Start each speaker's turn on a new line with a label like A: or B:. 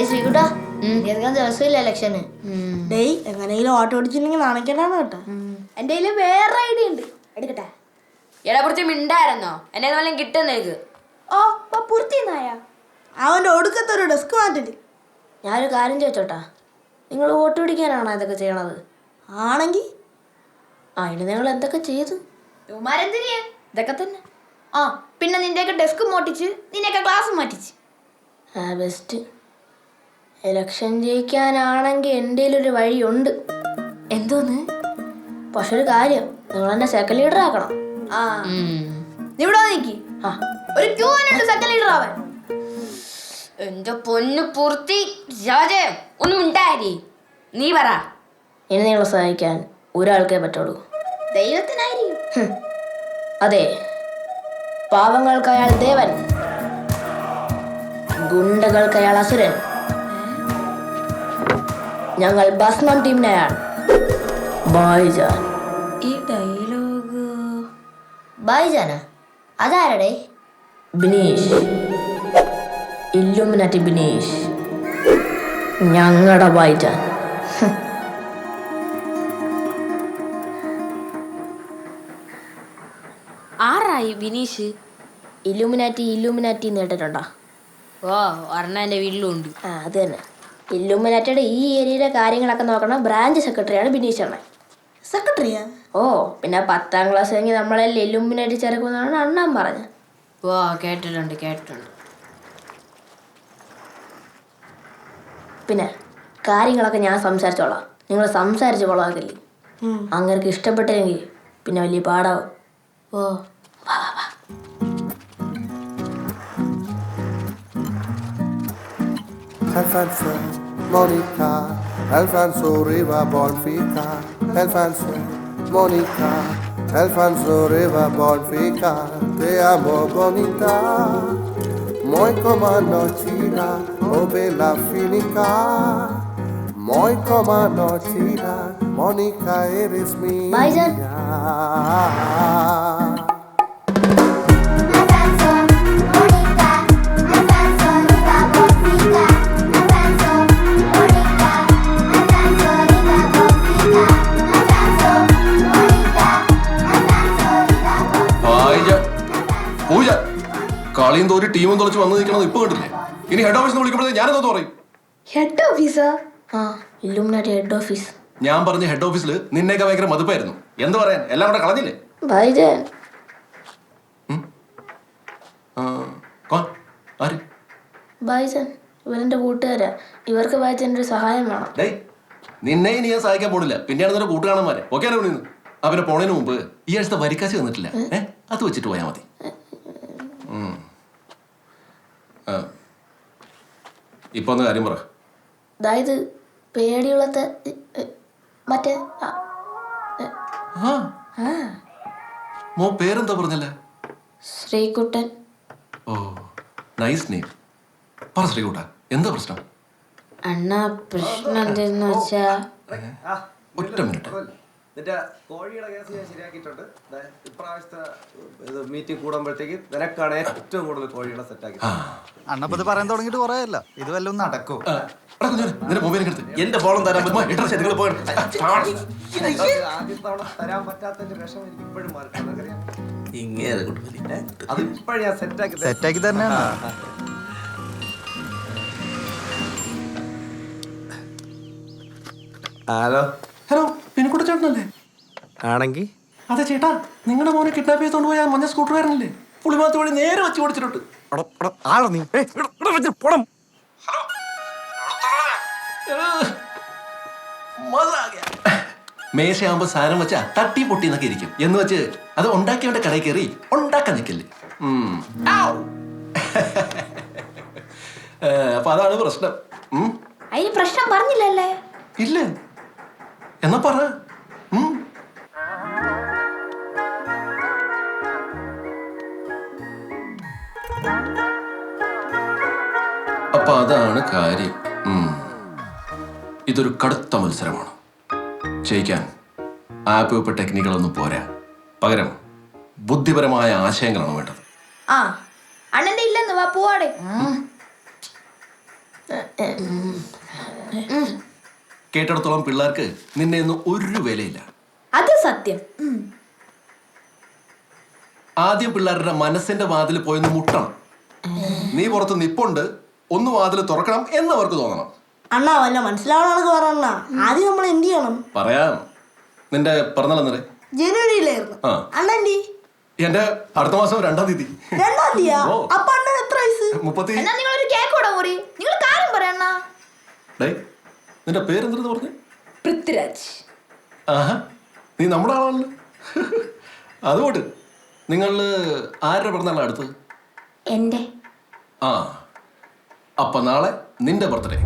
A: ശ്രീകുട്ടാ ദിവസമില്ല ഇലക്ഷന്.
B: എങ്ങനെയെങ്കിലും ഓട്ടോ ഓടിച്ചിട്ടുണ്ടെങ്കിൽ നാണക്കേടാണ് കേട്ടോ.
A: എന്റെ കയ്യില് വേറെ ഐഡിയ ഉണ്ട്, എടുക്കട്ടെ?
C: എടാ കുറച്ച് മിണ്ടായിരുന്നോ? എന്നെ വല്ലതും കിട്ടുന്നേക്ക്.
A: ഓ പൂർത്തിയായ
B: അവന്റെ ഒടുക്കത്തെ ഒരു ഡെസ്ക് മാറ്റിട്ട്.
A: ഞാനൊരു കാര്യം ചോദിച്ചോട്ടാ, നിങ്ങൾ വോട്ട് പിടിക്കാനാണോ ഇതൊക്കെ ചെയ്യണത്?
B: ആണെങ്കിൽ
A: അതിന് നിങ്ങൾ എന്തൊക്കെ ചെയ്തു?
C: ഇതൊക്കെ തന്നെ.
A: ആ പിന്നെ നിന്റെയൊക്കെ ഡെസ്ക് മോട്ടിച്ച് നിന്നെയൊക്കെ ക്ലാസ് മാറ്റിച്ച്. ആ ബെസ്റ്റ്. ഇലക്ഷൻ ജയിക്കാനാണെങ്കിൽ എൻ്റെ ഒരു വഴിയുണ്ട്.
C: എന്തോന്ന്?
A: പക്ഷെ ഒരു കാര്യം, നിങ്ങൾ എന്നെ സെക്കൻഡ് ലീഡർ ആക്കണം.
C: ആ
A: ഇവിടെ നിൽക്കി ഒരു ക്യൂ ഉണ്ട് സെക്കൻഡ് ലീഡർ ആവാൻ.
C: എന്റെ പൊന്നു പൂർത്തി രാജേ, ഒന്നും ഉണ്ടായി. നീ പറ.
A: ഇനി നിങ്ങളെ സഹായിക്കാൻ ഒരാൾക്കേ പറ്റുള്ളൂ.
C: ദൈവത്തിനായിരിക്കും.
A: അതെ, പാവങ്ങൾക്ക് അയാൾ ദേവൻ, ഗുണ്ടകൾക്ക് അയാൾ അസുരൻ. ഞങ്ങൾ ഭസ്മം ടീമിനെയാണ്. ബായിജാൻ.
C: ഈ ഡയലോഗ്
A: ബായിജാനാ? അതാരടേ? ബിനീഷ്, ഇല്ലുമിനാറ്റി ബിനീഷ്, ഞങ്ങളുടെ ബായിജാൻ.
C: ആരായി ബിനീഷ്?
A: ഇല്ലുമിനാറ്റി നേട്ടിട്ടുണ്ടോ?
C: ഓ ഒരെണ്ണ എൻ്റെ വീട്ടിലും ഉണ്ട്.
A: ആ അത് തന്നെ. ഇല്ലുമിനാറ്റിയുടെ ഈ ഏരിയയിലെ കാര്യങ്ങളൊക്കെ നോക്കണ ബ്രാഞ്ച് സെക്രട്ടറിയാണ് ബിനീഷ് അണ്ണൻ.
B: സെക്രട്ടറിയാ?
A: ഓ പിന്നെ 10ാം ക്ലാസ് കഴിഞ്ഞ് നമ്മളെല്ലാം ഇല്ലുമിനാറ്റി ചേർക്കുമെന്നാണ് അണ്ണൻ പറഞ്ഞത്.
C: ഓ കേട്ടിട്ടുണ്ട്.
A: പിന്നെ കാര്യങ്ങളൊക്കെ ഞാൻ സംസാരിച്ചോളാം, നിങ്ങൾ സംസാരിച്ച് കൊള്ളാകില്ലേ. അങ്ങനെ ഇഷ്ടപ്പെട്ടില്ലെങ്കിൽ പിന്നെ വലിയ പാടാവും. ഓ വാ വാ വാ.
D: Alfonso, Monica, Alfonso Riva Bonfica, Alfonso, Monica, Alfonso Riva Bonfica, te amo bonita, muy como nochina, oh bella finica, muy como nochina, Monica eres mía.
A: Baijan.
E: കളിയും തോരി ടീമും തുളച്ച് വന്നു നിൽക്കണത് ഇപ്പൊ കണ്ടില്ലേ? ഇനി ഹെഡ് ഓഫീസിൽ വിളിക്കുമ്പോഴേ ഞാനെന്തോ പറയും?
A: ഹെഡ് ഓഫീസാ? ആ ഇല്ലുമിനാറ്റി ഹെഡ് ഓഫീസ്.
E: ഞാൻ പറഞ്ഞ ഹെഡ് ഓഫീസിൽ നിന്നേക്ക് ഭയങ്കര മതിപ്പായിരുന്നു. എന്ത് പറയാൻ, എല്ലാം കൂടെ കളഞ്ഞില്ലേ?
A: ബൈജാൻ.
E: ആര്?
A: ബൈജാൻ ഇവരെന്റെ കൂട്ടുകാരാ. ഇവർക്ക് ബൈജാൻ്റെ ഒരു സഹായം വേണം.
E: നിന്നെ ഇനി ഞാൻ സഹായിക്കാൻ പോണില്ല. പിന്നെയാണ് നിന്റെ കൂട്ടുകാണന്മാരെ ഓക്കെ ആണ് വിളിക്കുന്നത്. അവനെ പോണതിന് മുമ്പ് ഈ ആഴ്ചത്തെ വരിക്കാശ് തന്നിട്ടില്ല, അത് വെച്ചിട്ട് പോയാൽ മതി. ഇപ്പൊ ഒന്ന് കാര്യം പറ.
A: അതായത് പേടിയുള്ളത്തെ മറ്റേ
E: മോ പേരെന്താ പറഞ്ഞല്ലേ?
A: ശ്രീകുട്ടൻ.
E: ഓ നൈസ് നെയിം. പറ ശ്രീകുട്ട, എന്താ പ്രശ്നം?
C: അണ്ണാ പ്രശ്നം എന്തെന്ന് വെച്ചാ,
E: ഒറ്റ മിനിറ്റ്.
F: നിന്റെ കോഴിയുടെ കേസ് ഞാൻ ശരിയാക്കിയിട്ടുണ്ട്. ഇപ്രാവശ്യത്തെ മീറ്റിംഗ് കൂടുമ്പോഴത്തേക്ക് നിനക്കാണ് ഏറ്റവും കൂടുതൽ കോഴികളെ സെറ്റാക്കി.
G: അണ്ണപ്പത് പറയാൻ തുടങ്ങിട്ട് കുറേയല്ല. ഇത് വല്ലതും നടക്കും.
E: എന്റെ ഫോണും തരാൻ പറ്റുമോ?
F: ആദ്യത്തെ തവണ തരാൻ പറ്റാത്തതിന്റെ വിഷമം എനിക്ക് ഇപ്പോഴും മാറിയിട്ടുണ്ട്. അത് ഇപ്പോഴും ഞാൻ
G: സെറ്റാക്കി തന്നെയാണ്.
F: ഹലോ
E: ഹലോ, പിന്നിക്കൂടെ ചേട്ടനല്ലേ?
F: ആണെങ്കിൽ
E: അതെ ചേട്ടാ, നിങ്ങളുടെ മോനെ കിഡ്നാപ്പ് ചെയ്തോണ്ട് പോയ മഞ്ഞ സ്കൂട്ടറുകാരനല്ലേ? പുളിമാത്ത് വഴി നേരെ വച്ച് ഓടിച്ചിട്ടുണ്ട്. മേശയാകുമ്പോ സാധനം വെച്ചാ തട്ടി പൊട്ടി എന്നൊക്കെ ഇരിക്കും എന്ന് വെച്ച് അത് ഉണ്ടാക്കിയവന്റെ കടയിൽ കയറി ഉണ്ടാക്കാൻ നിൽക്കില്ലേ. അപ്പൊ അതാണ് പ്രശ്നം.
A: അതിന് പ്രശ്നം പറഞ്ഞില്ലല്ലേ?
E: ഇല്ല എന്നാ പറ. അപ്പൊ അതാണ് കാര്യം. ഇതൊരു കടുത്ത മത്സരമാണ്. ജയിക്കാൻ ആപ്പ് വെപ്പ് ടെക്നിക്കുകളൊന്നും പോരാ. പകരം ബുദ്ധിപരമായ ആശയങ്ങളാണ് വേണ്ടത്.
A: ആ അണ്ണന്റെ ഇല്ലെന്ന് വാ പോവാടെ.
E: കേട്ടിടത്തോളം പിള്ളേർക്ക് നിന്നെ ഒന്നും ഒരു വിലയില്ല.
C: അത് സത്യം.
E: ആദ്യം പിള്ളേരുടെ മനസ്സിന്റെ വാതിൽ പോയൊന്ന് മുട്ടണം. നീ പുറത്ത് നിപ്പുണ്ട്, ഒന്ന് വാതിൽ തുറക്കണം എന്നവർക്ക് തോന്നണം.
B: അണ്ണാ വല്ല മനസ്സിലാവണമെന്നൊക്കെ പറയണ. ആദ്യം നമ്മൾ എന്ത് ചെയ്യണം?
E: പറയാം. നിന്റെ പിറന്നാളെന്നേ?
B: ജനുവരിയിലായിരുന്നു.
E: ആ.
B: അണ്ണൻ്റെ
E: എന്റെ അടുത്ത മാസം 2-ാം തീയതി.
B: 2-ാം തീയതിയാ?
E: ഓ.
B: അപ്പൊ അണ്ണൻ എത്ര വയസ്സ്?
E: 30.
A: എന്നാ നിങ്ങളൊരു കേക്ക് കൂടെ മുറി. നിങ്ങൾ കാര്യം പറയണ.
E: ഡേയ്, നിന്റെ പേരെന്തെന്ന് പറഞ്ഞു?
C: പൃഥ്വിരാജ്.
E: ആഹാ, നീ നമ്മുടെ ആളാണല്ലോ. അതുകൊണ്ട് നിങ്ങൾ ആരുടെ പിറന്നാളാണ് അടുത്തത്?
A: എന്റെ
E: ആ, അപ്പൊ നാളെ നിന്റെ ബർത്ത്ഡേ.